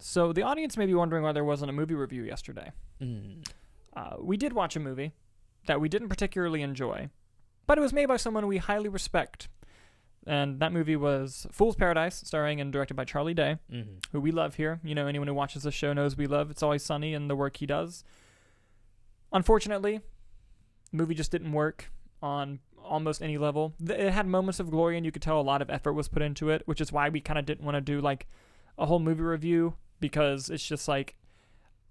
So the audience may be wondering why there wasn't a movie review yesterday. We did watch a movie that we didn't particularly enjoy, but it was made by someone we highly respect. And that movie was Fool's Paradise, starring and directed by Charlie Day, who we love here. You know, anyone who watches the show knows we love It's Always Sunny and the work he does. Unfortunately, the movie just didn't work on almost any level. It had moments of glory, and you could tell a lot of effort was put into it, which is why we kind of didn't want to do like a whole movie review, because it's just like,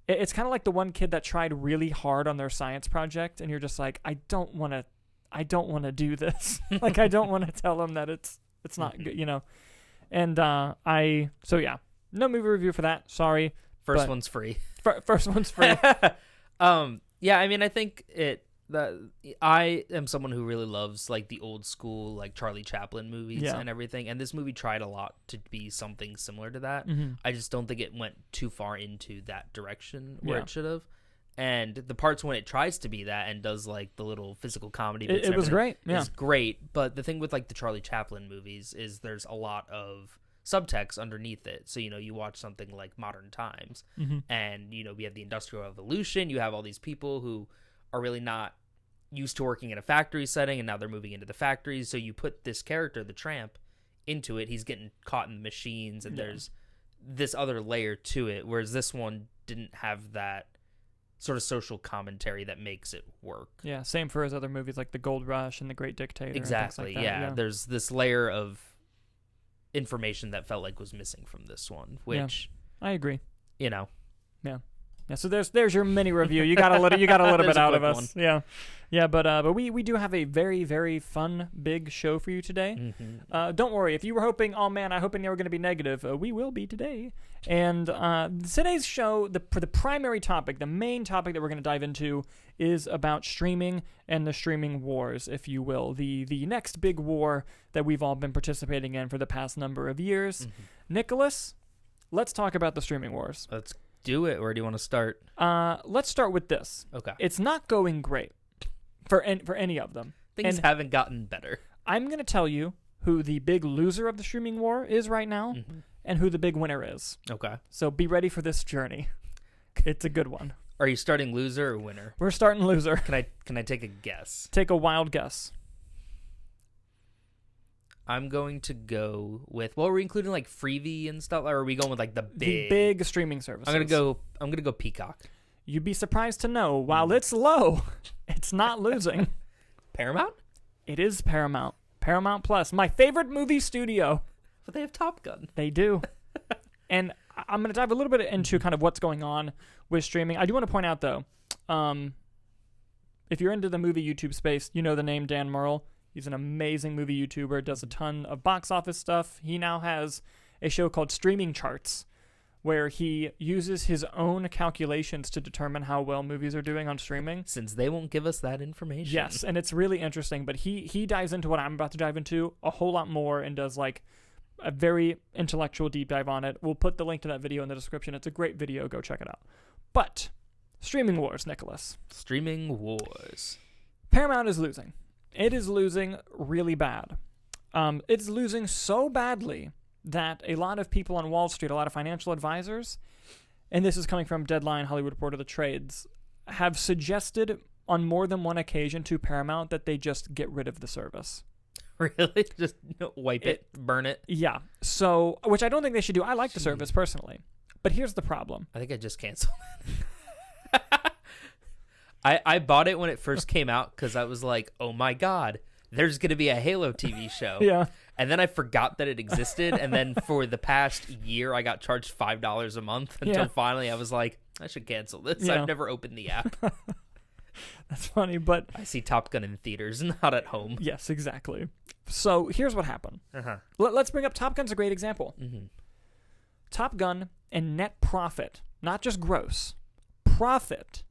it's kind of like the one kid that tried really hard on their science project, and you're just like, I don't want to do this. Like, I don't want to tell them that it's not good, you know. And so yeah, no movie review for that. Sorry. First one's free. First one's free. Yeah, I mean, I think I am someone who really loves like the old school like Charlie Chaplin movies and everything, and this movie tried a lot to be something similar to that. I just don't think it went too far into that direction where it should have. And the parts when it tries to be that and does like the little physical comedy bits, it was great. Yeah, it's great. But the thing with like the Charlie Chaplin movies is there's a lot of subtext underneath it. So, you know, you watch something like Modern Times, and, you know, we have the Industrial Revolution. You have all these people who are really not used to working in a factory setting, and now they're moving into the factories. So you put this character, the tramp, into it. He's getting caught in the machines, and there's this other layer to it, whereas this one didn't have that sort of social commentary that makes it work. Yeah, same for his other movies like The Gold Rush and The Great Dictator. Exactly, and things like that. There's this layer of information that felt like was missing from this one, which I agree. You know. Yeah, so there's your mini review. You got a little bit out of us. One. Yeah, but we do have a very, very fun big show for you today. Don't worry, if you were hoping, oh man, I hoping they were going to be negative, we will be today. And today's show, for the primary topic, the main topic that we're going to dive into is about streaming and the streaming wars, if you will, the next big war that we've all been participating in for the past number of years. Nicholas, let's talk about the streaming wars. Let's do it. Where do you want to start? Let's start with this. Okay. It's not going great for any of them. Things haven't gotten better. I'm going to tell you who the big loser of the streaming war is right now and who the big winner is. Okay. So be ready for this journey. It's a good one. Are you starting loser or winner? We're starting loser. Can I take a guess? Take a wild guess. I'm going to go with, well, are we including like Freevee and stuff, or are we going with like the big streaming services? I'm gonna go Peacock. You'd be surprised to know, while it's low, it's not losing. Paramount? It is Paramount. Paramount Plus, my favorite movie studio. But they have Top Gun. They do. And I'm going to dive a little bit into kind of what's going on with streaming. I do want to point out, though, if you're into the movie YouTube space, you know the name Dan Murrell. He's an amazing movie YouTuber, does a ton of box office stuff. He now has a show called Streaming Charts, where he uses his own calculations to determine how well movies are doing on streaming. Since they won't give us that information. Yes, and it's really interesting. But he dives into what I'm about to dive into a whole lot more and does like a very intellectual deep dive on it. We'll put the link to that video in the description. It's a great video. Go check it out. But streaming wars, Nicholas. Streaming wars. Paramount is losing. It is losing really bad. It's losing so badly that a lot of people on Wall Street, a lot of financial advisors, and this is coming from Deadline, Hollywood Reporter, The Trades, have suggested on more than one occasion to Paramount that they just get rid of the service. Really? Just wipe it, burn it? Yeah. So, which I don't think they should do. I like the service personally. But here's the problem. I think I just canceled it. I bought it when it first came out because I was like, oh my God, there's going to be a Halo TV show. Yeah. And then I forgot that it existed. And then for the past year, I got charged $5 a month until finally I was like, I should cancel this. Yeah. I've never opened the app. That's funny, but I see Top Gun in theaters, not at home. Yes, exactly. So here's what happened. Let's bring up Top Gun's a great example. Top Gun and net profit, not just gross, profit,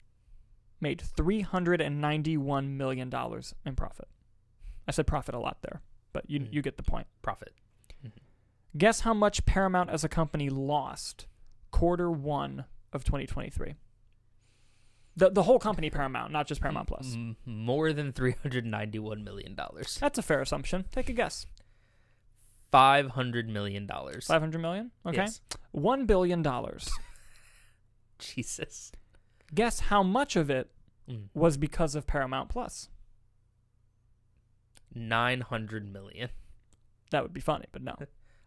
made $391 million in profit. I said profit a lot there, but you get the point. Profit. Guess how much Paramount as a company lost Q1 of 2023? The whole company, Paramount, not just Paramount Plus. More than $391 million. That's a fair assumption. Take a guess. $500 million. $500 million? Okay. Yes. $1 billion. Jesus. Guess how much of it was because of Paramount Plus? $900 million. That would be funny, but no.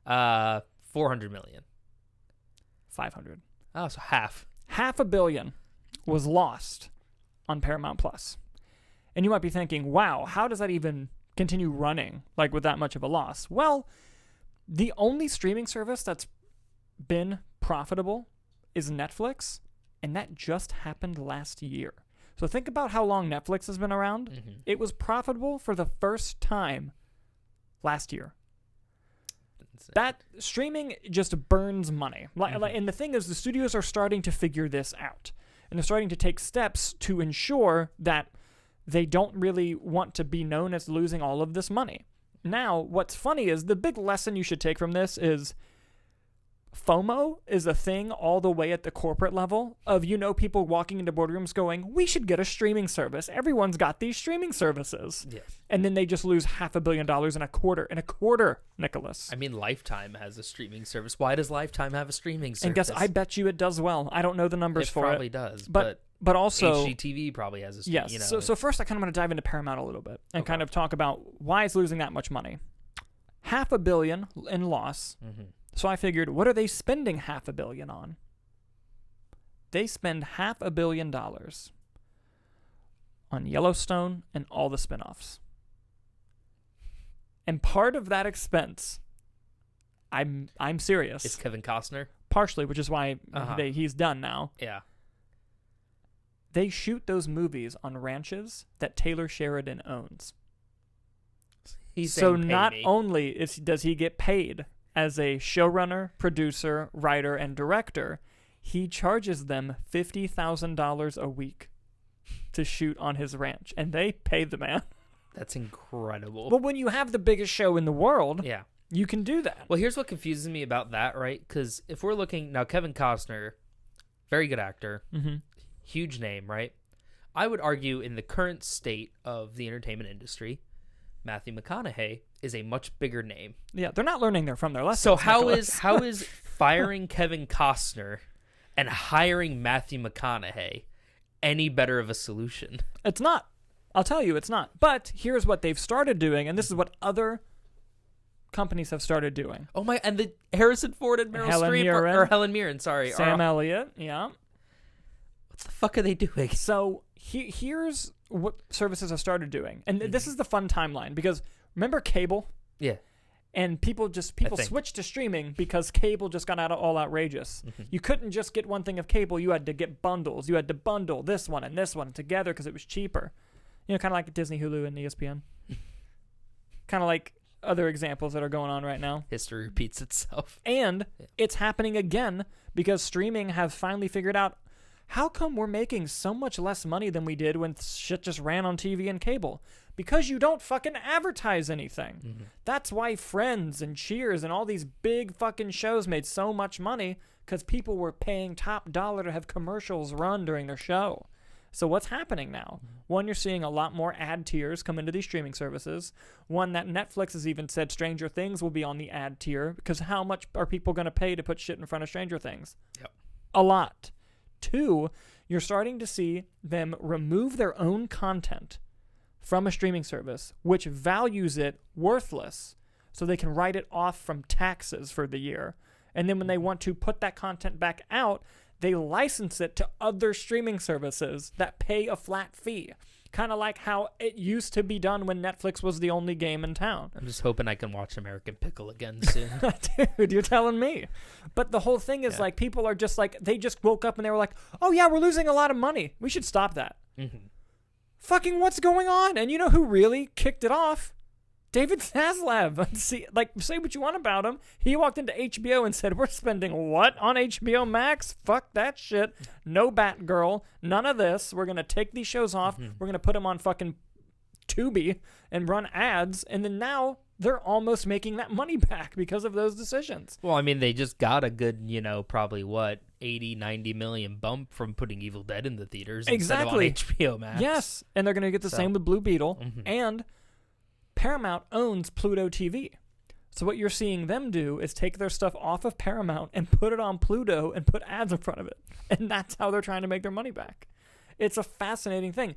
$400 million. 500. Oh, so half. $500 million was lost on Paramount Plus. And you might be thinking, wow, how does that even continue running like with that much of a loss? Well, the only streaming service that's been profitable is Netflix, and that just happened last year. So think about how long Netflix has been around. Mm-hmm. It was profitable for the first time last year. That streaming just burns money. And the thing is, the studios are starting to figure this out. And they're starting to take steps to ensure that they don't really want to be known as losing all of this money. Now, what's funny is the big lesson you should take from this is FOMO is a thing all the way at the corporate level of, people walking into boardrooms going, we should get a streaming service. Everyone's got these streaming services. Yes. And then they just lose $500 million in a quarter, Nicholas. I mean, Lifetime has a streaming service. Why does Lifetime have a streaming service? And guess, I bet you it does well. I don't know the numbers for it. It probably does. But also HGTV probably has a streaming. Yes. So first I kind of want to dive into Paramount a little bit and kind of talk about why it's losing that much money. $500 million in loss. Mm-hmm. So I figured, what are they spending $500 million on? They spend $500 million on Yellowstone and all the spinoffs. And part of that expense, I'm serious. It's Kevin Costner? Partially, which is why he's done now. Yeah. They shoot those movies on ranches that Taylor Sheridan owns. So not only does he get paid as a showrunner, producer, writer, and director, he charges them $50,000 a week to shoot on his ranch, and they pay the man. That's incredible. But when you have the biggest show in the world, you can do that. Well, here's what confuses me about that, right? Because if we're looking now, Kevin Costner, very good actor, huge name, right? I would argue in the current state of the entertainment industry, Matthew McConaughey is a much bigger name. Yeah, they're not learning from their lessons. So how is firing Kevin Costner and hiring Matthew McConaughey any better of a solution? It's not. I'll tell you, it's not. But here's what they've started doing, and this is what other companies have started doing. Oh my! And the Harrison Ford and Meryl Streep or Helen Mirren, sorry, Sam Elliott. Yeah. What the fuck are they doing? So here's what services have started doing, and this is the fun timeline because remember cable? Yeah. And people switched to streaming because cable just got all outrageous. Mm-hmm. You couldn't just get one thing of cable; you had to get bundles. You had to bundle this one and this one together because it was cheaper. Kind of like Disney, Hulu, and ESPN. Kind of like other examples that are going on right now. History repeats itself. And it's happening again because streaming have finally figured out, how come we're making so much less money than we did when shit just ran on TV and cable? Because you don't fucking advertise anything. Mm-hmm. That's why Friends and Cheers and all these big fucking shows made so much money, because people were paying top dollar to have commercials run during their show. So what's happening now? One, you're seeing a lot more ad tiers come into these streaming services. One, that Netflix has even said Stranger Things will be on the ad tier, because how much are people going to pay to put shit in front of Stranger Things? Yep. A lot. Two, you're starting to see them remove their own content from a streaming service, which values it worthless, so they can write it off from taxes for the year. And then when they want to put that content back out, they license it to other streaming services that pay a flat fee. Kind of like how it used to be done when Netflix was the only game in town. I'm just hoping I can watch American Pickle again soon. Dude, you're telling me. But the whole thing is like, people are just like, they just woke up and they were like, oh yeah, we're losing a lot of money. We should stop that. Mm-hmm. Fucking what's going on? And you know who really kicked it off? David Zaslav. Say what you want about him. He walked into HBO and said, we're spending what on HBO Max? Fuck that shit. No Batgirl. None of this. We're going to take these shows off. Mm-hmm. We're going to put them on fucking Tubi and run ads. And then now they're almost making that money back because of those decisions. Well, I mean, they just got a good, probably 80, 90 million bump from putting Evil Dead in the theaters instead of on HBO Max. Yes. And they're going to get the same with Blue Beetle. Mm-hmm. And Paramount owns Pluto TV. So what you're seeing them do is take their stuff off of Paramount and put it on Pluto and put ads in front of it. And that's how they're trying to make their money back. It's a fascinating thing.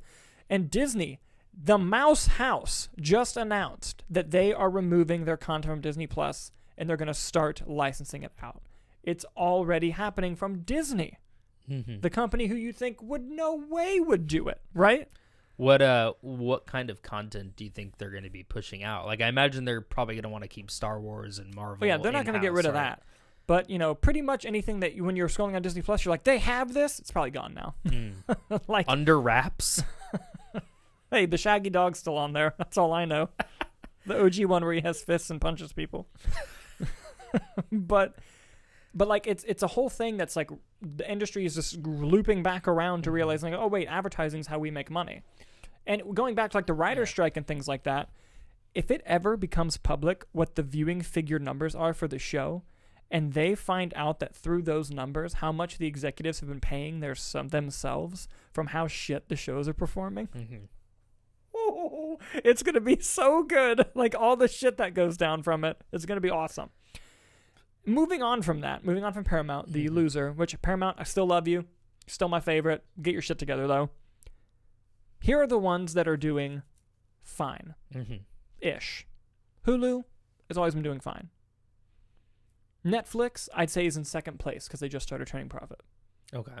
And Disney, the Mouse House, just announced that they are removing their content from Disney Plus and they're going to start licensing it out. It's already happening from Disney, the company who you think would no way would do it, right? What kind of content do you think they're going to be pushing out? Like, I imagine they're probably going to want to keep Star Wars and Marvel. Oh, yeah, they're not going to get rid of that. But, pretty much anything that when you're scrolling on Disney Plus, you're like, they have this? It's probably gone now. Like under wraps? Hey, the Shaggy Dog's still on there. That's all I know. The OG one where he has fists and punches people. But like it's a whole thing that's like the industry is just looping back around to realizing, oh wait, advertising is how we make money. And going back to like the writer's strike and things like that, if it ever becomes public what the viewing figure numbers are for the show, and they find out that through those numbers how much the executives have been paying themselves from how shit the shows are performing, it's gonna be so good. Like all the shit that goes down from it, it's gonna be awesome. Moving on from Paramount, the loser, which Paramount, I still love you. Still my favorite. Get your shit together, though. Here are the ones that are doing fine. Ish. Hulu has always been doing fine. Netflix, I'd say, is in second place because they just started turning profit. Okay.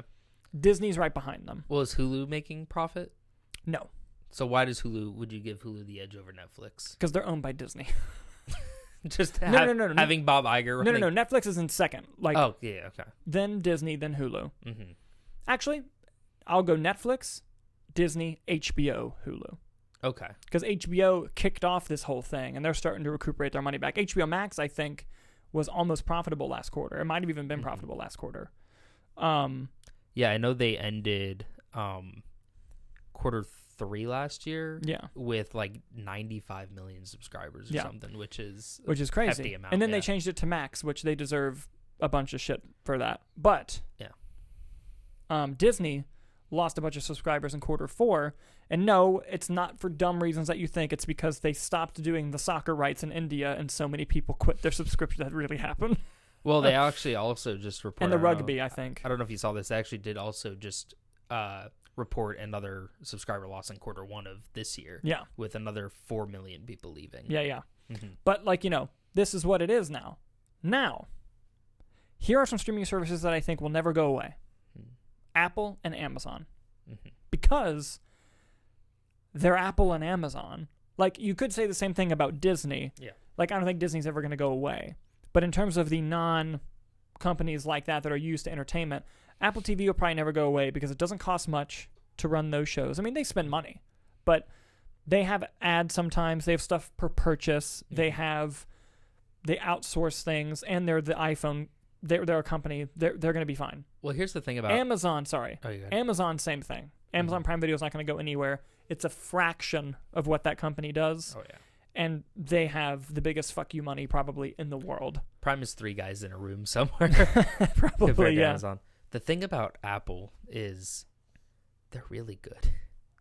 Disney's right behind them. Well, is Hulu making profit? No. So would you give Hulu the edge over Netflix? Because they're owned by Disney. Just no. having Bob Iger running. No. Netflix is in second. Like, oh, yeah, okay. Then Disney, then Hulu. Actually, I'll go Netflix, Disney, HBO, Hulu. Okay. Because HBO kicked off this whole thing, and they're starting to recuperate their money back. HBO Max, I think, was almost profitable last quarter. It might have even been profitable last quarter. Yeah, I know they ended quarter 3 last year with like 95 million subscribers or something, which is crazy. Hefty amount, and then they changed it to Max, which they deserve a bunch of shit for that. But Disney lost a bunch of subscribers in quarter 4, and no, it's not for dumb reasons that you think. It's because they stopped doing the soccer rights in India, and so many people quit their subscription. That really happened. Well, they actually also just reported, and the rugby, I think. I don't know if you saw this. They actually did also just report another subscriber loss in quarter 1 of this year. Yeah. With another 4 million people leaving. Yeah. But, like, this is what it is now. Now, here are some streaming services that I think will never go away. Apple and Amazon. Because they're Apple and Amazon. Like, you could say the same thing about Disney. Yeah. Like, I don't think Disney's ever going to go away. But in terms of the non-companies like that are used to entertainment, Apple TV will probably never go away because it doesn't cost much to run those shows. I mean, they spend money, but they have ads sometimes. They have stuff per purchase. They outsource things, and they're the iPhone. They're a company. They're going to be fine. Well, here's the thing about Amazon. Sorry, Amazon, same thing. Amazon Prime Video is not going to go anywhere. It's a fraction of what that company does. Oh yeah. And they have the biggest fuck you money probably in the world. Prime is 3 guys in a room somewhere. Probably, yeah. Amazon. The thing about Apple is they're really good.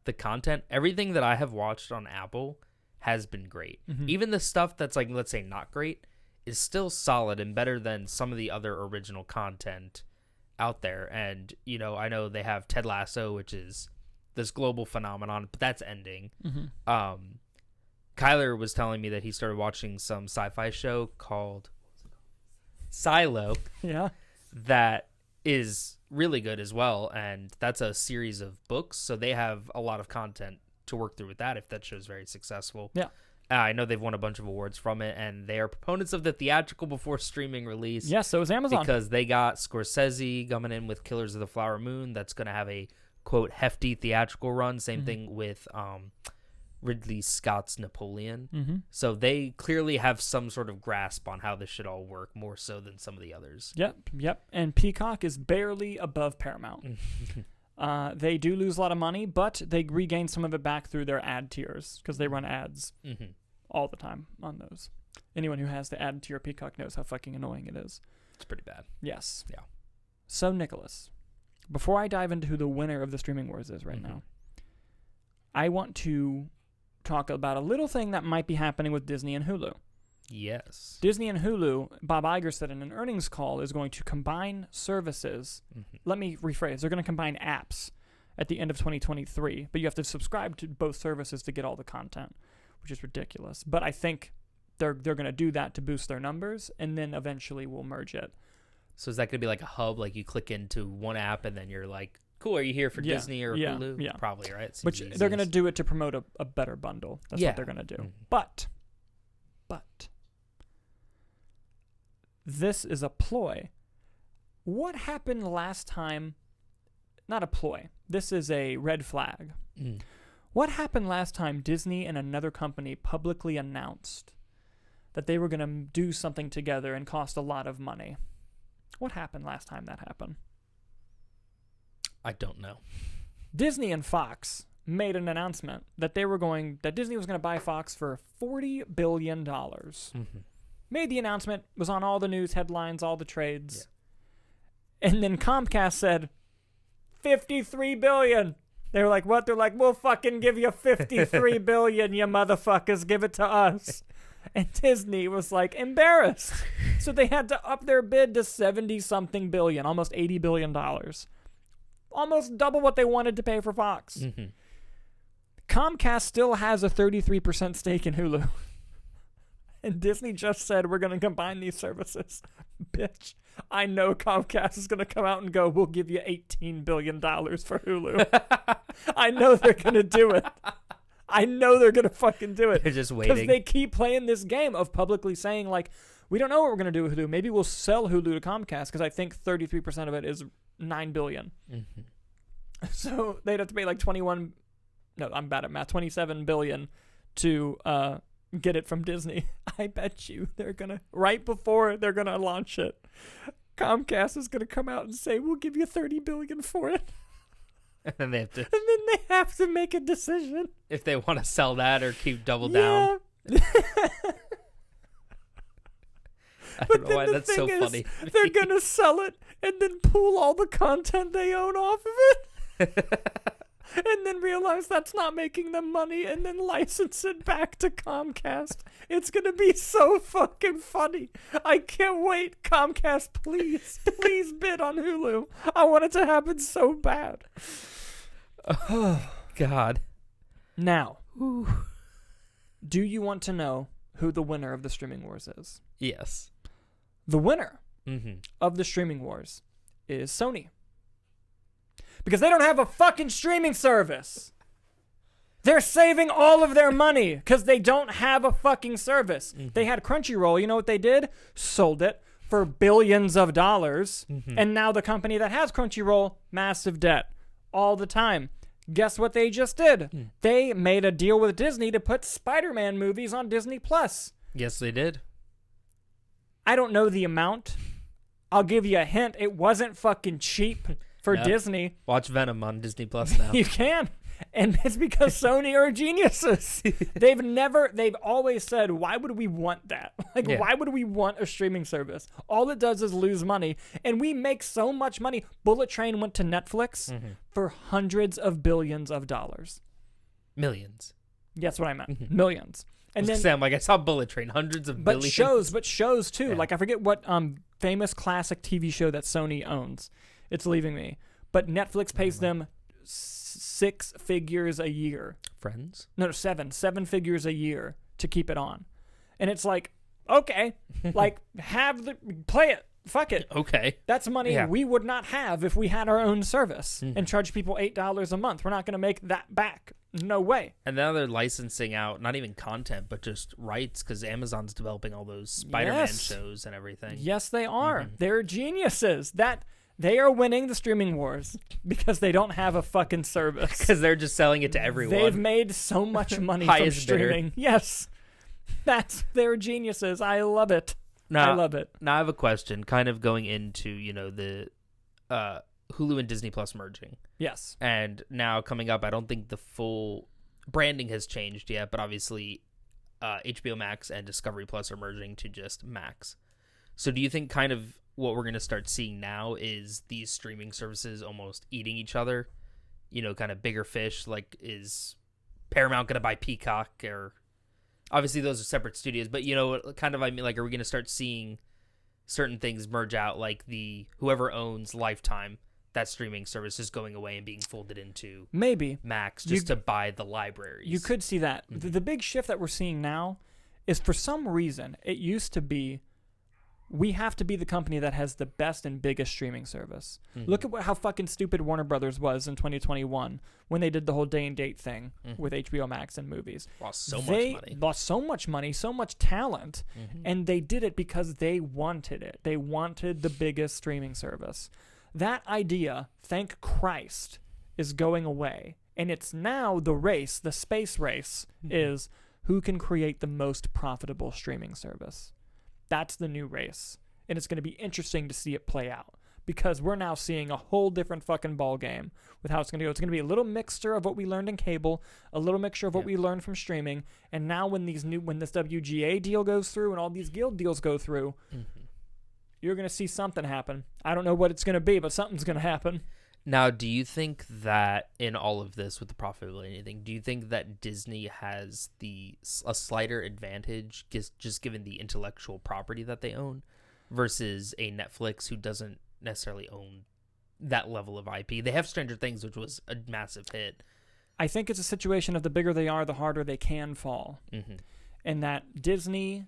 The content, everything that I have watched on Apple has been great. Even the stuff that's like, let's say, not great is still solid and better than some of the other original content out there. And, I know they have Ted Lasso, which is this global phenomenon, but that's ending. Kyler was telling me that he started watching some sci-fi show called Silo. Yeah. That is really good as well, and that's a series of books, so they have a lot of content to work through with that if that show's very successful. Yeah. I know they've won a bunch of awards from it, and they are proponents of the theatrical before streaming release. Yes, so is Amazon. Because they got Scorsese coming in with Killers of the Flower Moon. That's going to have a, quote, hefty theatrical run. Same thing with Ridley Scott's Napoleon. So they clearly have some sort of grasp on how this should all work, more so than some of the others. Yep. And Peacock is barely above Paramount. They do lose a lot of money, but they regain some of it back through their ad tiers because they run ads all the time on those. Anyone who has the ad tier Peacock knows how fucking annoying it is. It's pretty bad. Yes. Yeah. So, Nicholas, before I dive into who the winner of the streaming wars is right now, I want to talk about a little thing that might be happening with Disney and Hulu. Yes. Disney and Hulu, Bob Iger said in an earnings call, is going to combine services. Let me rephrase. They're going to combine apps at the end of 2023, but you have to subscribe to both services to get all the content, which is ridiculous. But I think they're going to do that to boost their numbers, and then eventually we'll merge it. So is that going to be like a hub? Like you click into one app and then you're like, cool, are you here for Disney or Hulu? Yeah. Probably, right? Which they're going to do it to promote a better bundle. That's what they're going to do. But this is a ploy. What happened last time? Not a ploy. This is a red flag. What happened last time Disney and another company publicly announced that they were going to do something together and cost a lot of money? What happened last time that happened? I don't know. Disney and Fox made an announcement that Disney was going to buy Fox for $40 billion. Made the announcement, was on all the news headlines, all the trades. Yeah. And then Comcast said, $53 billion. They were like, what? They're like, we'll fucking give you $53 billion, you motherfuckers. Give it to us. And Disney was like embarrassed. So they had to up their bid to 70-something billion, almost $80 billion. Almost double what they wanted to pay for Fox. Comcast still has a 33% stake in Hulu. And Disney just said, we're going to combine these services. Bitch, I know Comcast is going to come out and go, we'll give you $18 billion for Hulu. I know they're going to do it. I know they're going to fucking do it. They're just waiting. Because they keep playing this game of publicly saying, like, we don't know what we're going to do with Hulu. Maybe we'll sell Hulu to Comcast because I think 33% of it is $9 billion. So they'd have to pay like $27 billion to get it from Disney. I bet you they're going to, right before they're going to launch it, Comcast is going to come out and say, we'll give you $30 billion for it. And then they have to make a decision. If they want to sell that or keep double down. I don't know why that's so funny. They're going to sell it and then pull all the content they own off of it. And then realize that's not making them money and then license it back to Comcast. It's going to be so fucking funny. I can't wait. Comcast, please bid on Hulu. I want it to happen so bad. Oh, God. Now, do you want to know who the winner of the streaming wars is? Yes. The winner of the streaming wars is Sony. Because they don't have a fucking streaming service. They're saving all of their money because they don't have a fucking service. They had Crunchyroll. You know what they did? Sold it for billions of dollars. And now the company that has Crunchyroll, massive debt all the time. Guess what they just did? They made a deal with Disney to put Spider-Man movies on Disney+. Yes, they did. I don't know the amount. I'll give you a hint. It wasn't fucking cheap. For Disney. Watch Venom on Disney Plus now. You can. And it's because Sony are geniuses. They've always said, why would we want that? Why would we want a streaming service? All it does is lose money. And we make so much money. Bullet Train went to Netflix for hundreds of billions of dollars. Millions. That's what I meant. Millions. And then Sam, I saw Bullet Train, hundreds of billions. But shows too. Yeah. Like I forget what famous classic TV show that Sony owns. It's leaving me. But Netflix pays them 6 figures a year. Friends? No, 7 figures a year to keep it on. And it's like, okay, like play it. Fuck it. Okay. That's money we would not have if we had our own service and charge people $8 a month. We're not going to make that back. No way. And now they're licensing out not even content, but just rights because Amazon's developing all those Spider-Man shows and everything. Yes, they are. They're geniuses. They are winning the streaming wars because they don't have a fucking service. Because they're just selling it to everyone. They've made so much money from streaming. Bidder. Yes. They're geniuses. I love it. I love it. Now I have a question, kind of going into, the Hulu and Disney Plus merging. Yes. And now coming up, I don't think the full branding has changed yet, but obviously HBO Max and Discovery Plus are merging to just Max. So do you think kind of what we're going to start seeing now is these streaming services almost eating each other? Kind of bigger fish, like is Paramount going to buy Peacock or... obviously those are separate studios, but kind of, I mean, like, are we going to start seeing certain things merge out, like whoever owns Lifetime, that streaming service is going away and being folded into maybe Max just to buy the libraries? You could see that. Mm-hmm. The big shift that we're seeing now is, for some reason, it used to be, we have to be the company that has the best and biggest streaming service. Mm-hmm. Look at how fucking stupid Warner Brothers was in 2021 when they did the whole day and date thing with HBO Max and movies. Lost so much money, so much talent, and they did it because they wanted it. They wanted the biggest streaming service. That idea, thank Christ, is going away. And it's now the space race, is who can create the most profitable streaming service. That's the new race. And it's going to be interesting to see it play out, because we're now seeing a whole different fucking ball game with how it's going to go. It's going to be a little mixture of what we learned in cable, a little mixture of what we learned from streaming, and now when this WGA deal goes through and all these guild deals go through, you're going to see something happen. I don't know what it's going to be, but something's going to happen. Now, do you think that in all of this with the profitability and anything, do you think that Disney has a slighter advantage just given the intellectual property that they own versus a Netflix who doesn't necessarily own that level of IP? They have Stranger Things, which was a massive hit. I think it's a situation of the bigger they are, the harder they can fall. And that Disney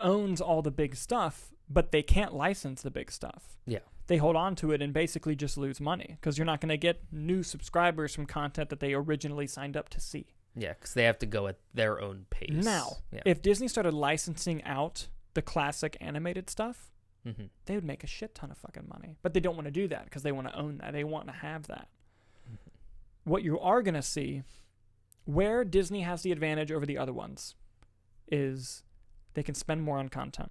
owns all the big stuff, but they can't license the big stuff. Yeah. They hold on to it and basically just lose money because you're not going to get new subscribers from content that they originally signed up to see. Yeah, because they have to go at their own pace. Now, if Disney started licensing out the classic animated stuff, they would make a shit ton of fucking money. But they don't want to do that because they want to own that. They want to have that. What you are going to see, where Disney has the advantage over the other ones, is they can spend more on content.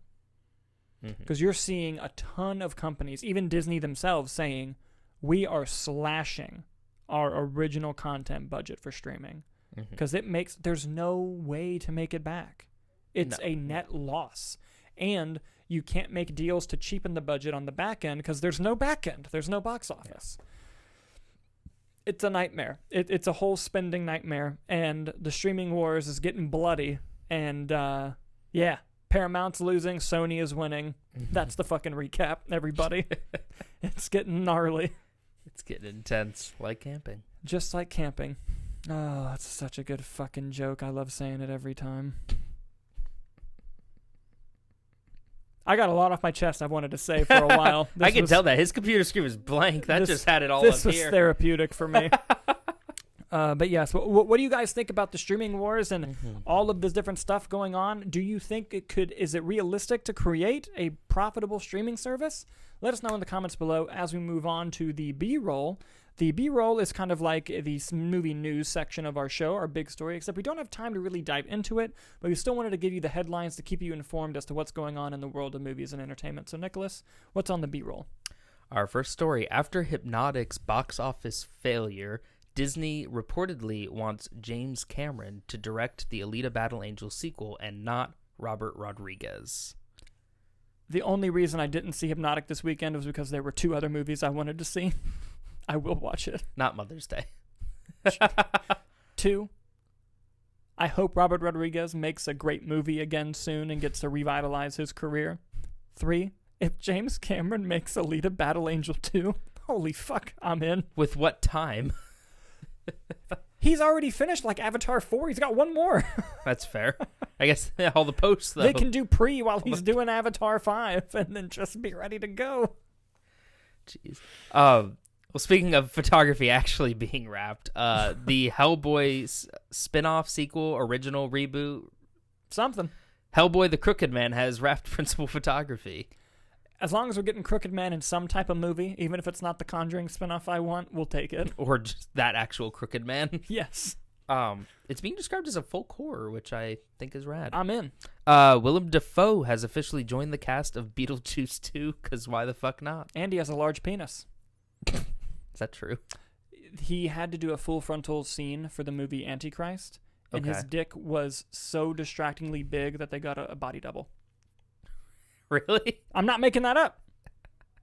Because you're seeing a ton of companies, even Disney themselves, saying, we are slashing our original content budget for streaming. Because there's no way to make it back. It's a net loss. And you can't make deals to cheapen the budget on the back end because there's no back end. There's no box office. It's a nightmare. It's a whole spending nightmare. And the streaming wars is getting bloody. And, Paramount's losing, Sony is winning. That's the fucking recap, everybody. It's getting gnarly. It's getting intense, like camping. Just like camping. Oh, that's such a good fucking joke. I love saying it every time. I got a lot off my chest I wanted to say for a while. I can tell that. His computer screen was blank. That just had it all up here. This was therapeutic for me. But yes, what do you guys think about the streaming wars and all of this different stuff going on? Do you think is it realistic to create a profitable streaming service? Let us know in the comments below as we move on to the B-roll. The B-roll is kind of like the movie news section of our show, our big story, except we don't have time to really dive into it, but we still wanted to give you the headlines to keep you informed as to what's going on in the world of movies and entertainment. So, Nicholas, what's on the B-roll? Our first story, after Hypnotic's box office failure, Disney reportedly wants James Cameron to direct the Alita Battle Angel sequel and not Robert Rodriguez. The only reason I didn't see Hypnotic this weekend was because there were two other movies I wanted to see. I will watch it. Not Mother's Day. 2, I hope Robert Rodriguez makes a great movie again soon and gets to revitalize his career. 3, if James Cameron makes Alita Battle Angel 2, holy fuck, I'm in. With what time? He's already finished like Avatar 4. He's got one more. That's fair. I guess all the posts, though. They can do while he's doing Avatar 5 and then just be ready to go. Jeez. Well, speaking of photography actually being wrapped, the Hellboy spin-off sequel, original reboot. Something. Hellboy the Crooked Man has wrapped principal photography. As long as we're getting Crooked Man in some type of movie, even if it's not the Conjuring spinoff I want, we'll take it. Or just that actual Crooked Man. Yes. It's being described as a folk horror, which I think is rad. I'm in. Willem Dafoe has officially joined the cast of Beetlejuice 2, because why the fuck not? And he has a large penis. Is that true? He had to do a full frontal scene for the movie Antichrist, and his dick was so distractingly big that they got a body double. Really? I'm not making that up.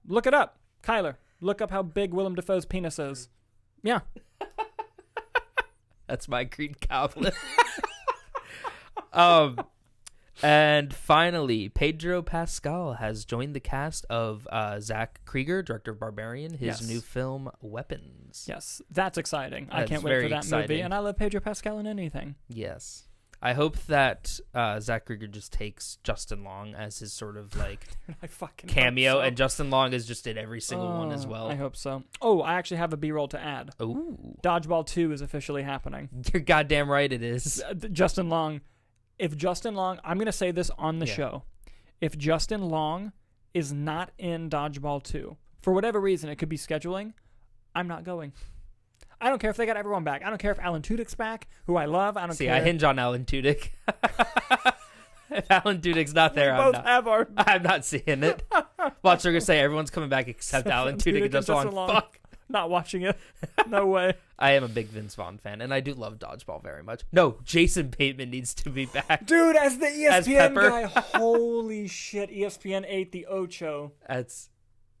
Look it up. Kyler, look up how big Willem Dafoe's penis is. Yeah. That's my Green Goblin. And finally, Pedro Pascal has joined the cast of Zach Krieger, director of Barbarian, his new film Weapons. Yes, that's exciting. I That's can't wait for that exciting. movie, and I love Pedro Pascal in anything. Yes. I hope that Zach Krieger just takes Justin Long as his sort of like I fucking cameo, hope so. and Justin Long is just in every single one as well. I hope so. Oh, I actually have a B-roll to add. Ooh. Dodgeball 2 is officially happening. You're goddamn right it is. Justin Long. If Justin Long, I'm going to say this on the show. If Justin Long is not in Dodgeball 2, for whatever reason, it could be scheduling, I'm not going. I don't care if they got everyone back. I don't care if Alan Tudyk's back, who I love. I don't care. I hinge on Alan Tudyk. If Alan Tudyk's not there, I'm not seeing it. Watch, they're going to say everyone's coming back except Alan Tudyk and Justin Long. Fuck. Not watching it. No way. I am a big Vince Vaughn fan, and I do love Dodgeball very much. No, Jason Bateman needs to be back. Dude, as the ESPN guy, holy shit, ESPN ate the Ocho. That's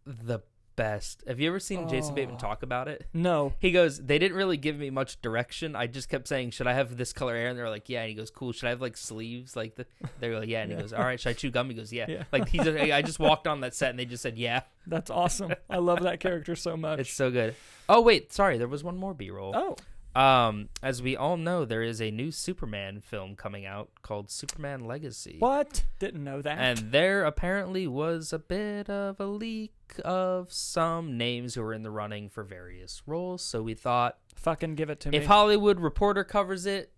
the best. Have you ever seen Jason Bateman talk about it? No. He goes, they didn't really give me much direction. I just kept saying, should I have this color hair? And they're like, yeah. And he goes, cool. Should I have like sleeves? Like they're like, yeah. And he goes, all right. Should I chew gum? He goes, yeah. Like I just walked on that set and they just said, yeah. That's awesome. I love that character so much. It's so good. Oh wait, sorry. There was one more B-roll. Oh. As we all know, there is a new Superman film coming out called Superman Legacy. What? Didn't know that. And there apparently was a bit of a leak of some names who were in the running for various roles. So we thought, fucking give it to me. If Hollywood Reporter covers it,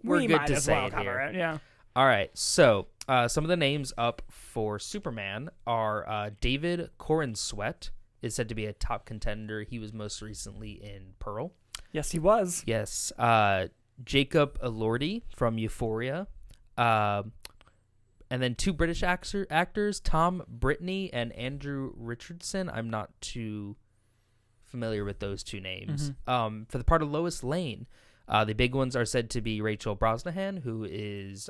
we're good to say it here. Yeah. All right. So some of the names up for Superman are David Corenswet is said to be a top contender. He was most recently in Pearl. Yes, he was. Yes. Jacob Elordi from Euphoria. And then two British actors, Tom Brittney and Andrew Richardson. I'm not too familiar with those two names. Mm-hmm. For the part of Lois Lane, the big ones are said to be Rachel Brosnahan, who is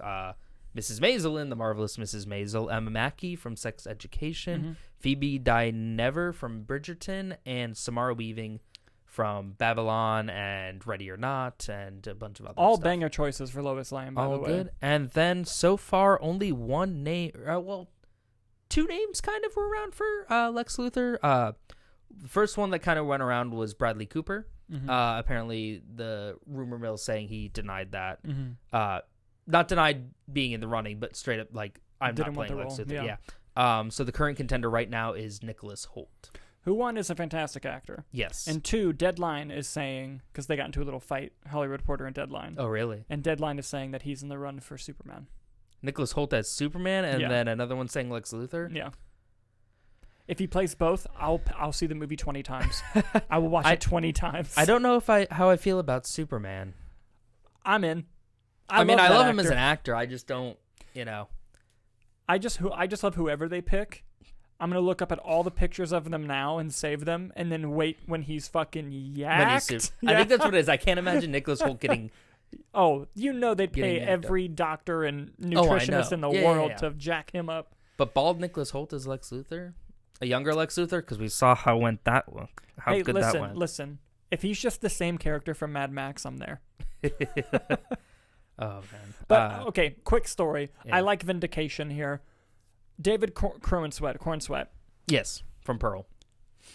Mrs. Maisel in The Marvelous Mrs. Maisel, Emma Mackey from Sex Education, Phoebe Dynevor from Bridgerton, and Samara Weaving from Babylon and Ready or Not and a bunch of other all stuff. Banger choices for Lois Lane, by the way. Good. And then so far, only one name, two names kind of were around for Lex Luthor. The first one that kind of went around was Bradley Cooper. Apparently, the rumor mill saying he denied that. Not denied being in the running, but straight up like, I'm not playing Lex Luthor. Yeah. So the current contender right now is Nicholas Hoult. Who, one, is a fantastic actor. Yes. And two, Deadline is saying, because they got into a little fight, Hollywood Reporter and Deadline. Oh, really? And Deadline is saying that he's in the run for Superman. Nicholas Hoult as Superman, and then another one saying Lex Luthor? Yeah. If he plays both, I'll see the movie 20 times. I will watch it 20 times. I don't know how I feel about Superman. I'm in. I love him as an actor. I just don't, I just love whoever they pick. I'm going to look up at all the pictures of them now and save them and then wait when he's fucking yacked. I think that's what it is. I can't imagine Nicholas Hoult getting... Oh, they'd pay every doctor and nutritionist in the world to jack him up. But bald Nicholas Hoult as Lex Luthor? A younger Lex Luthor? Because we saw how that went. Listen. If he's just the same character from Mad Max, I'm there. Oh, man. But, okay, quick story. Yeah. I like vindication here. David Corenswet. Yes, from Pearl.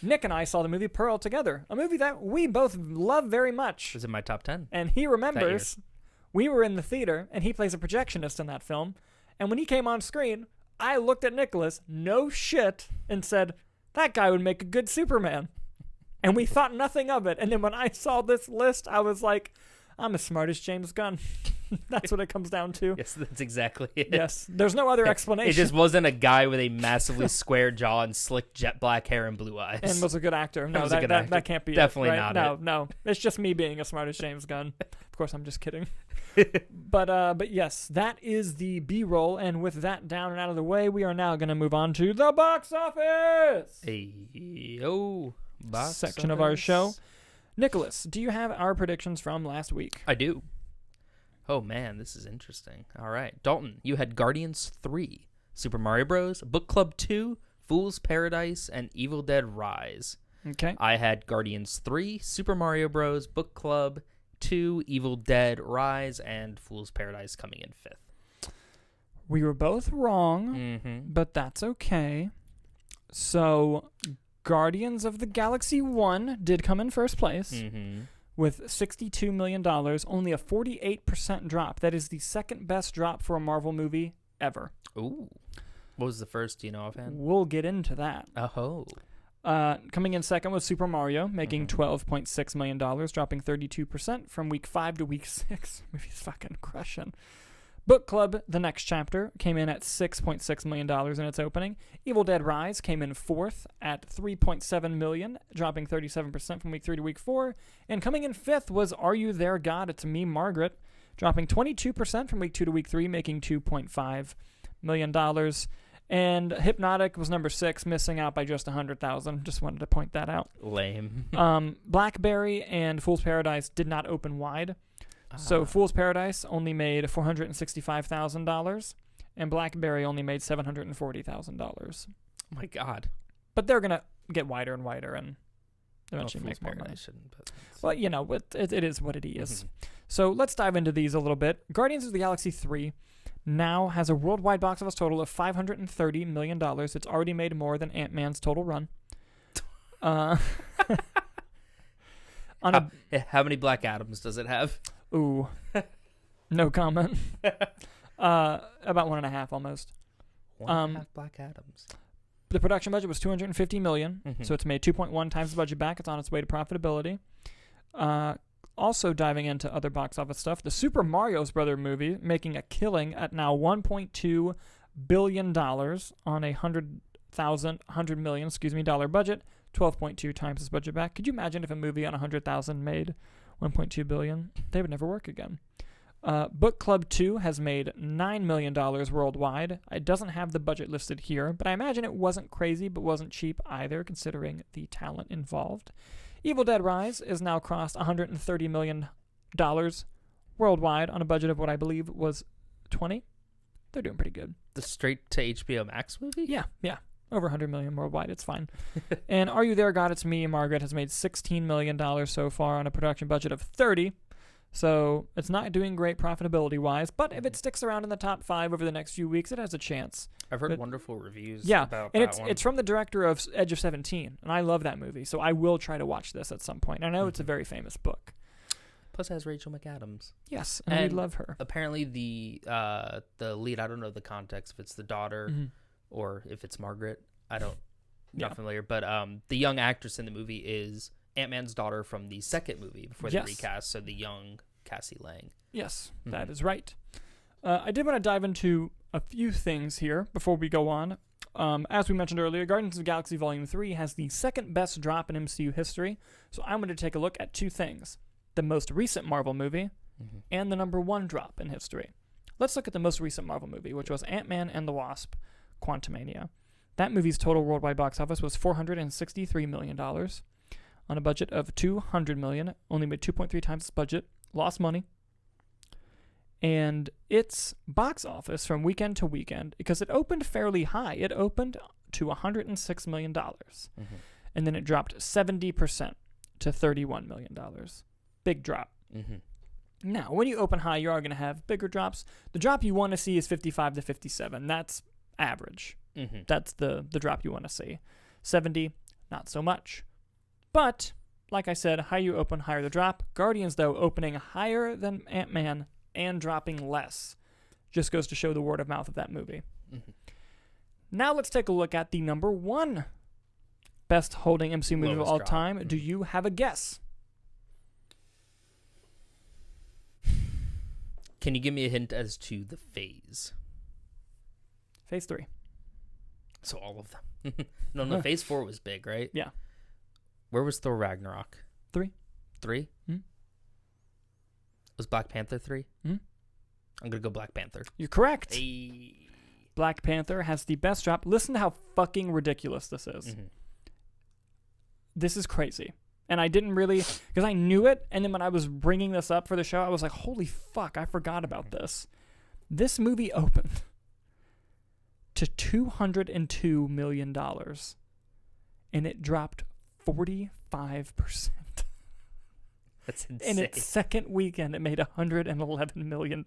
Nick and I saw the movie Pearl together, a movie that we both love very much. It was in my top 10. And he remembers we were in the theater, and he plays a projectionist in that film. And when he came on screen, I looked at Nicholas, no shit, and said, that guy would make a good Superman. And we thought nothing of it. And then when I saw this list, I was like, I'm as smart as James Gunn. That's what it comes down to. Yes, that's exactly it. Yes, there's no other explanation. It just wasn't a guy with a massively square jaw and slick jet black hair and blue eyes. And was a good actor. No, that can't be Definitely it, right? not No. It's just me being as smart as James Gunn. Of course, I'm just kidding. But yes, that is the B-roll. And with that down and out of the way, we are now going to move on to the box office. Box section of our show. Nicholas, do you have our predictions from last week? I do. Oh, man, this is interesting. All right. Dalton, you had Guardians 3, Super Mario Bros., Book Club 2, Fool's Paradise, and Evil Dead Rise. Okay. I had Guardians 3, Super Mario Bros., Book Club 2, Evil Dead Rise, and Fool's Paradise coming in 5th. We were both wrong, but that's okay. So, Guardians of the Galaxy 1 did come in first place with $62 million, only a 48% drop. That is the second best drop for a Marvel movie ever. Ooh. What was the first, do you know offhand? We'll get into that. Oh. Coming in second was Super Mario, making $12.6 million, dropping 32% from week 5 to week 6. Movie's fucking crushing. Book Club, The Next Chapter, came in at $6.6 million in its opening. Evil Dead Rise came in fourth at $3.7 million, dropping 37% from week 3 to week 4. And coming in fifth was Are You There, God? It's Me, Margaret, dropping 22% from week 2 to week 3, making $2.5 million. And Hypnotic was number 6, missing out by just $100,000. Just wanted to point that out. Lame. Blackberry and Fool's Paradise did not open wide. So Fool's Paradise only made $465,000, and Blackberry only made $740,000. Oh my God! But they're gonna get wider and wider, and eventually make more money. Well, you know, it is what it is. So let's dive into these a little bit. Guardians of the Galaxy 3 now has a worldwide box office total of $530 million. It's already made more than Ant-Man's total run. How many Black Adams does it have? Ooh, no comment. About 1.5 almost. 1.5 Black Adams. The production budget was $250 million, so it's made 2.1 times the budget back. It's on its way to profitability. Also diving into other box office stuff, the Super Mario Brothers movie making a killing at now $1.2 billion on a $100 million dollar budget, 12.2 times its budget back. Could you imagine if a movie on 100,000 made 1.2 billion? They would never work again. Book Club 2 has made $9 million worldwide. It doesn't have the budget listed here, but I imagine it wasn't crazy, but wasn't cheap either, considering the talent involved. Evil Dead Rise is now crossed $130 million worldwide on a budget of what I believe was 20. They're doing pretty good. The straight to HBO Max movie? Yeah. Over 100 million worldwide. It's fine. And Are You There, God? It's Me, Margaret has made $16 million so far on a production budget of 30. So it's not doing great profitability-wise, but if it sticks around in the top 5 over the next few weeks, it has a chance. I've heard wonderful reviews about that one. It's from the director of Edge of 17, and I love that movie, so I will try to watch this at some point. I know it's a very famous book. Plus it has Rachel McAdams. Yes, and we love her. Apparently the lead, I don't know the context, if it's the daughter or if it's Margaret. Not familiar, but the young actress in the movie is Ant-Man's daughter from the second movie before the recast, so the young Cassie Lang. Yes, that is right. I did want to dive into a few things here before we go on. As we mentioned earlier, Guardians of the Galaxy Volume 3 has the second best drop in MCU history, so I'm going to take a look at two things. The most recent Marvel movie and the number 1 drop in history. Let's look at the most recent Marvel movie, which was Ant-Man and the Wasp: Quantumania. That movie's total worldwide box office was $463 million on a budget of $200 million. Only made 2.3 times its budget. Lost money. And its box office from weekend to weekend, because it opened fairly high, it opened to $106 million. And then it dropped 70% to $31 million. Big drop. Now, when you open high, you're going to have bigger drops. The drop you want to see is 55 to 57. That's average. That's the drop you want to see. 70, not so much. But, like I said, higher you open, higher the drop. Guardians, though, opening higher than Ant-Man and dropping less. Just goes to show the word of mouth of that movie. Now let's take a look at the number 1 best holding MCU movie of all time. Do you have a guess? Can you give me a hint as to the phase? Phase 3. So all of them. No, Phase 4 was big, right? Yeah. Where was Thor Ragnarok? 3. 3? Was Black Panther 3? I'm going to go Black Panther. You're correct. Hey. Black Panther has the best drop. Listen to how fucking ridiculous this is. This is crazy. And I didn't really, because I knew it, and then when I was bringing this up for the show, I was like, holy fuck, I forgot about this. This movie opened to $202 million, and it dropped 45%. That's insane. In its second weekend, it made $111 million.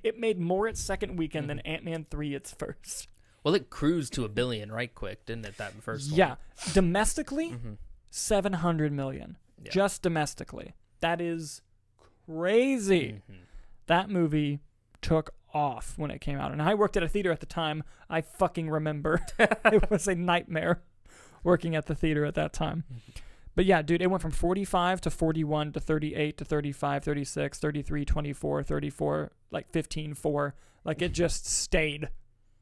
It made more its second weekend than Ant-Man 3 its first. Well, it cruised to $1 billion right quick, didn't it? That first one. Yeah, domestically, $700 million. Yeah. Just domestically. That is crazy. That movie took off when it came out, and I worked at a theater at the time. I fucking remember. It was a nightmare working at the theater at that time. But yeah, dude, it went from 45 to 41 to 38 to 35, 36, 33, 24, 34, like 15, 4. Like, it just stayed.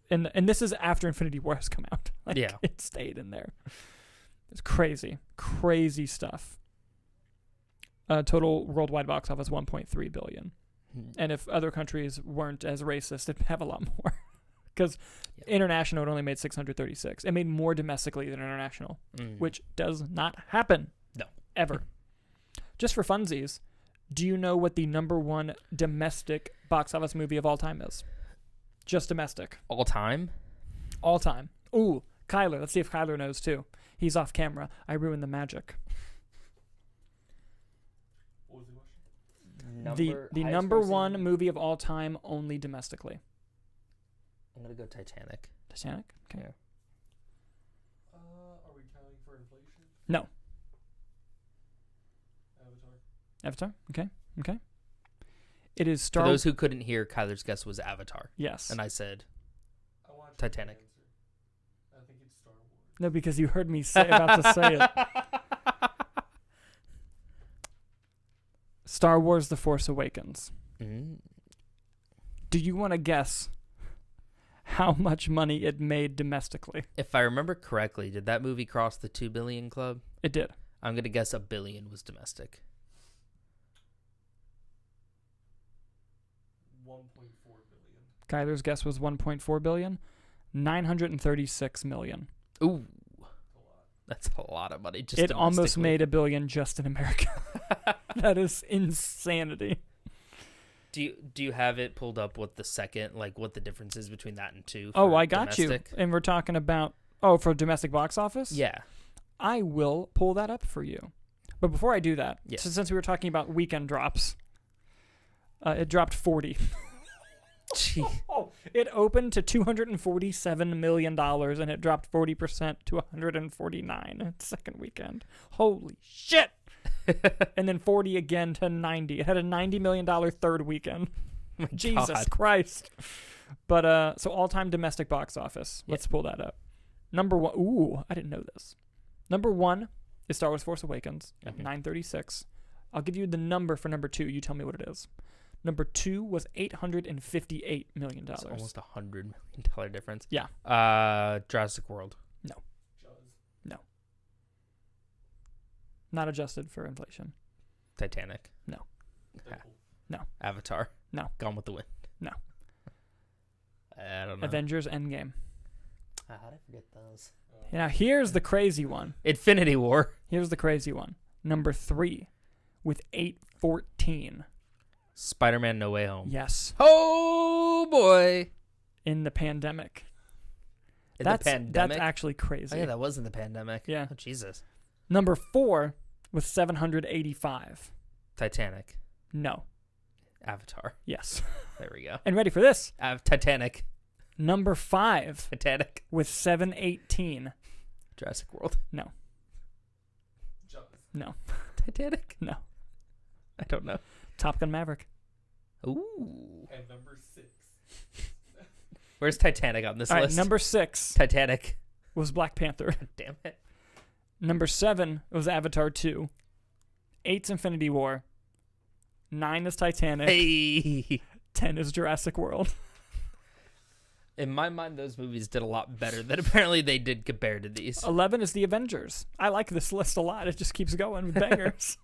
And this is after Infinity War has come out. Like, yeah. It stayed in there. It's crazy. Crazy stuff. Total worldwide box office, $1.3 billion. And if other countries weren't as racist, it'd have a lot more. Because international, it only made 636. It made more domestically than international, which does not happen. No. Ever. Just for funsies, do you know what the number one domestic box office movie of all time is? Just domestic. All time? All time. Ooh, Kyler. Let's see if Kyler knows too. He's off camera. I ruined the magic. What was the question? The number one movie of all time, only domestically. I'm going to go Titanic. Titanic? Okay. Yeah. Are we counting for inflation? No. Avatar? Avatar? Okay. It is For those who couldn't hear, Kyler's guess was Avatar. Yes. And I said I watched Titanic. I think it's Star Wars. No, because you heard me about to say it. Star Wars The Force Awakens. Do you want to guess how much money it made domestically? If I remember correctly, did that movie cross the 2 billion club? It did. I'm going to guess $1 billion was domestic. 1.4 billion. Kyler's guess was 1.4 billion. 936 million. Ooh. That's a lot of money. Just it almost domestically. made $1 billion just in America. That is insanity. Do you have it pulled up what the second, like what the difference is between that and 2? Oh, I got domestic? you. And we're talking about, for domestic box office? Yeah. I will pull that up for you. But before I do that, Yes. since we were talking about weekend drops, it dropped 40. Gee. It opened to $247 million, and it dropped 40% to $149 its second weekend. Holy shit! And then 40 again to 90. It had a $90 million third weekend. My Jesus God. Christ. But, so all-time domestic box office. Let's pull that up. Number one. Ooh, I didn't know this. Number one is Star Wars Force Awakens at 936. I'll give you the number for number 2. You tell me what it is. Number 2 was $858 million. That's almost $100 million difference. Yeah. Jurassic World. Jaws. No. Not adjusted for inflation. Titanic. No. Deadpool. Avatar. No. Gone with the Wind. No. I don't know. Avengers Endgame. How did I forget those? Now, here's the crazy one. Infinity War. Here's the crazy one. Number 3 with 814. Spider-Man No Way Home. Yes. Oh, boy. In the pandemic. In That's the pandemic? That's actually crazy. Oh, yeah, that was in the pandemic. Yeah. Oh, Jesus. Number 4 was 785. Titanic. No. Avatar. Yes. There we go. And ready for this? Titanic. Number 5 Titanic. with 718. Jurassic World. No. Jaws. No. Titanic. No. I don't know. Top Gun Maverick. Ooh. And number 6. Where's Titanic on this All right, list? number 6 Titanic. was Black Panther. God damn it. Number 7 was Avatar 2. 8's Infinity War. 9 is Titanic. Hey. 10 is Jurassic World. In my mind, those movies did a lot better than apparently they did compared to these. 11 is The Avengers. I like this list a lot. It just keeps going with bangers.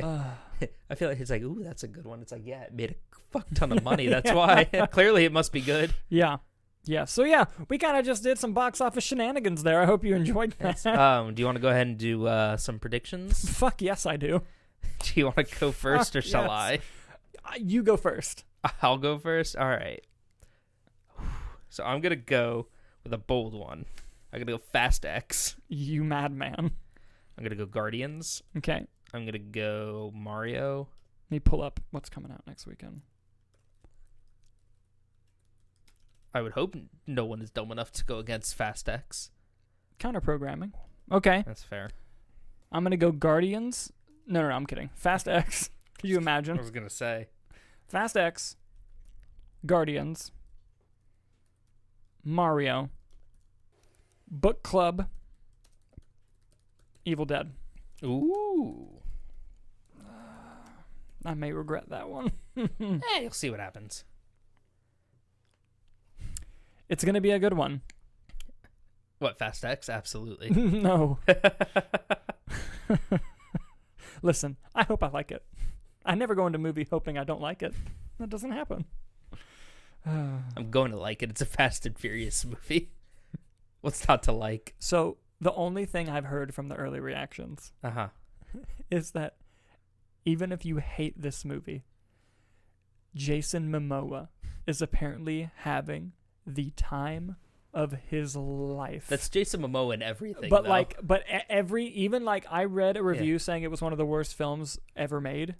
I feel like it's like, ooh, that's a good one. It's like, yeah, it made a fuck ton of money. That's why. Clearly, it must be good. Yeah. Yeah. So, yeah, we kind of just did some box office shenanigans there. I hope you enjoyed that. Do you want to go ahead and do some predictions? Fuck yes, I do. Do you want to go first or shall yes. You go first. I'll go first? All right. So I'm going to go with a bold one. I'm going to go Fast X. You madman. I'm gonna go Guardians. Okay. I'm gonna go Mario. Let me pull up what's coming out next weekend. I would hope no one is dumb enough to go against Fast X. Counter programming. Okay. That's fair. I'm gonna go Guardians. No, I'm kidding. Fast X. Could you imagine? I was gonna say Fast X, Guardians, Mario, Book Club, Evil Dead. Ooh. I may regret that one. You'll see what happens. It's gonna be a good one. What, Fast X? Absolutely. No. Listen, I hope I like it. I never go into a movie hoping I don't like it. That doesn't happen. I'm going to like it. It's a Fast and Furious movie. What's not to like? So the only thing I've heard from the early reactions is that even if you hate this movie, Jason Momoa is apparently having the time of his life. That's Jason Momoa in everything. But though. even I read a review saying it was one of the worst films ever made.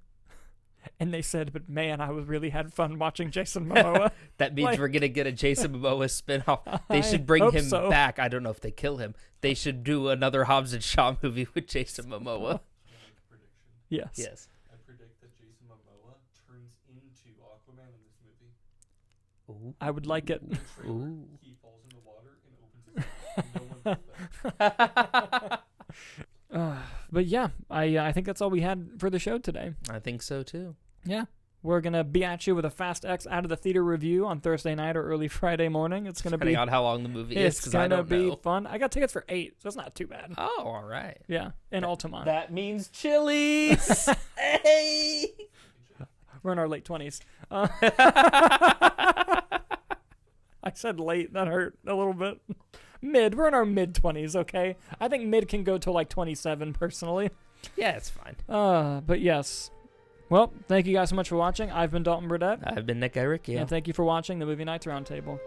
And they said, but man, I really had fun watching Jason Momoa. That means we're going to get a Jason Momoa spinoff. They should bring him back. I don't know if they kill him. They should do another Hobbs and Shaw movie with Jason Momoa. Yes. Yes. I predict that Jason Momoa turns into Aquaman in this movie. Ooh. I would like it. Ooh. He falls in the water and opens his mouth. No one knows that. But yeah, I think that's all we had for the show today. I think so too. Yeah. We're going to be at you with a Fast X out of the theater review on Thursday night or early Friday morning. It's going to be... Depending on how long the movie is, because I don't know. It's going to be fun. I got tickets for 8, so it's not too bad. Oh, all right. Yeah, in Altamont. That means Chili's. Hey! We're in our late 20s. I said late. That hurt a little bit. Mid. We're in our mid-20s, okay? I think mid can go to like 27, personally. Yeah, it's fine. But yes. Well, thank you guys so much for watching. I've been Dalton Burdett. I've been Nick Eric, yeah. And thank you for watching the Movie Nights Roundtable.